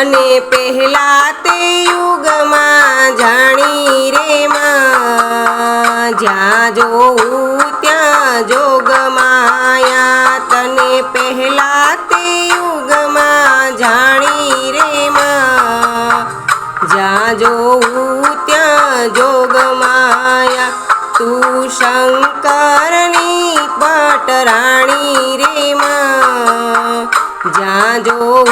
તને પહેલા તે યુગમાં જાણી રે માં, જ્યાં જોઉં ત્યાં જોગમાયા. તને પહેલા તે યુગમાં જાણી રે માં, જ્યાં જોઉં ત્યાં જોગમાયા. તું શંકરની પાટરાણી રે માં, જ્યાં જોઉં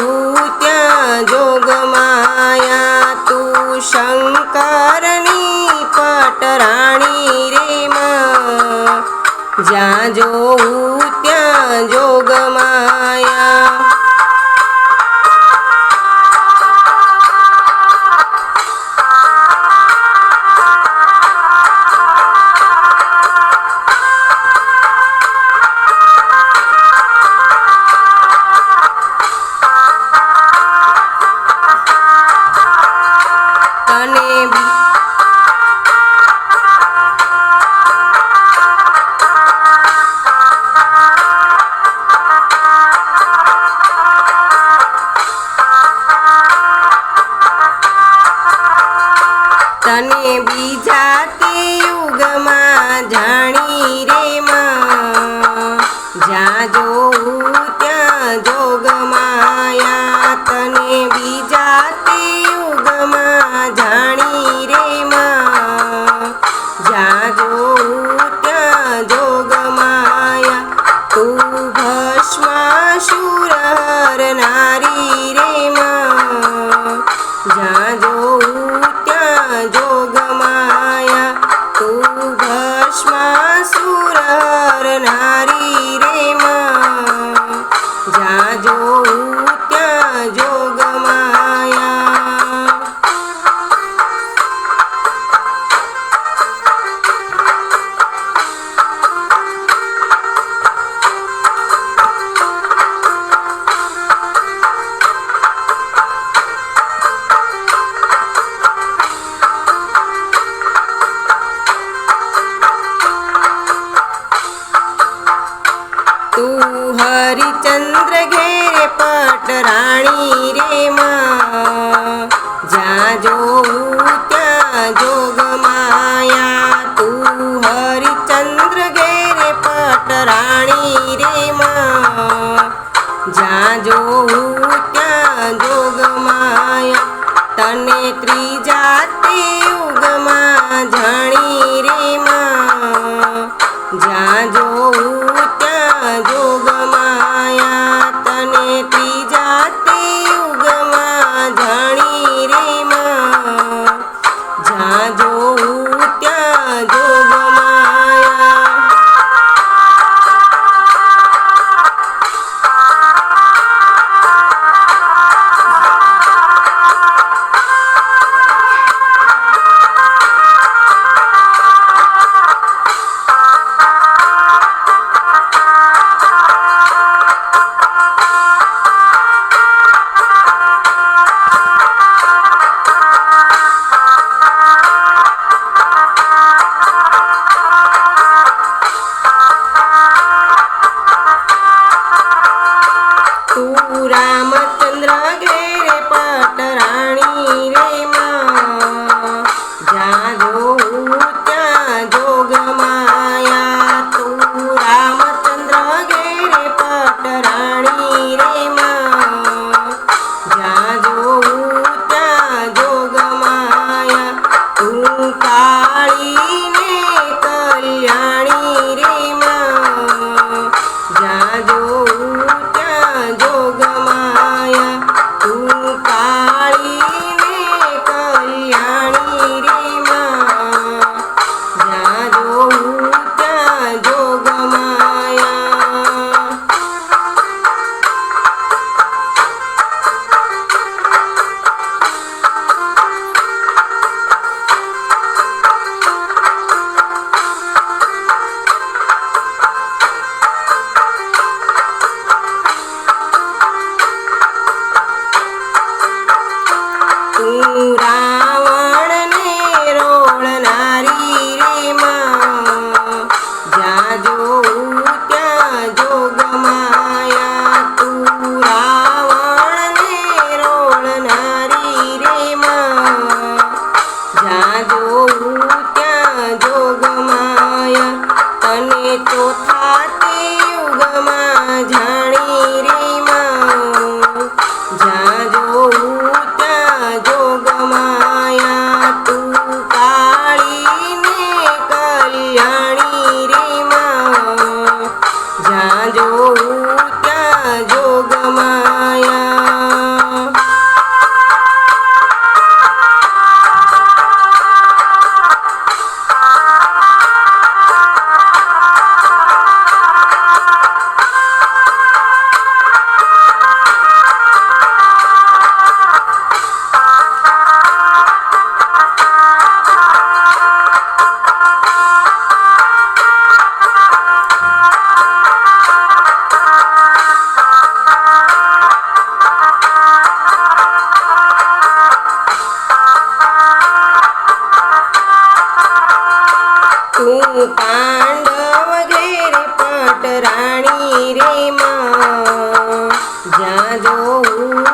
ત્યાં જોગમાયા. તું શંકરની પાટરાણી રે માં, જ્યાં જોઉં ત્યાં જોગમાયા. તને બીજા તે યુગમાં જાણી રે માં, જ્યાં જોઉં ત્યાં જોગમાયા. તને બીજા તે યુગમાં જાણી રે માં, જ્યાં જોઉં ત્યાં જોગમાયા. તું ભસ્માસુર હરનારી રે માં, જ્યાં જોઉં ત્યાં જોગમાયા. તું ભસ્માસુર હરનારી રે માં, જ્યાં જોઉં ત્યાં જોગમાયા. તું હરિચંદ્ર ઘેરે પટરાણી રે માં, જ્યાં જોઉં ત્યાં જોગમાયા. તું હરિચંદ્ર ઘેરે પટરાણી રે માં, જ્યાં જોઉં ત્યાં જોગમાયા. તને ત્રીજા તે યુગમાં જાણી રે માં, જ્યાં જોઉં ત્યાં જોગમાયા. તને ત્રીજા તે યુગમાં પાંડવ ઘેરે પટરાણી રે માં જ્યાં જોઉં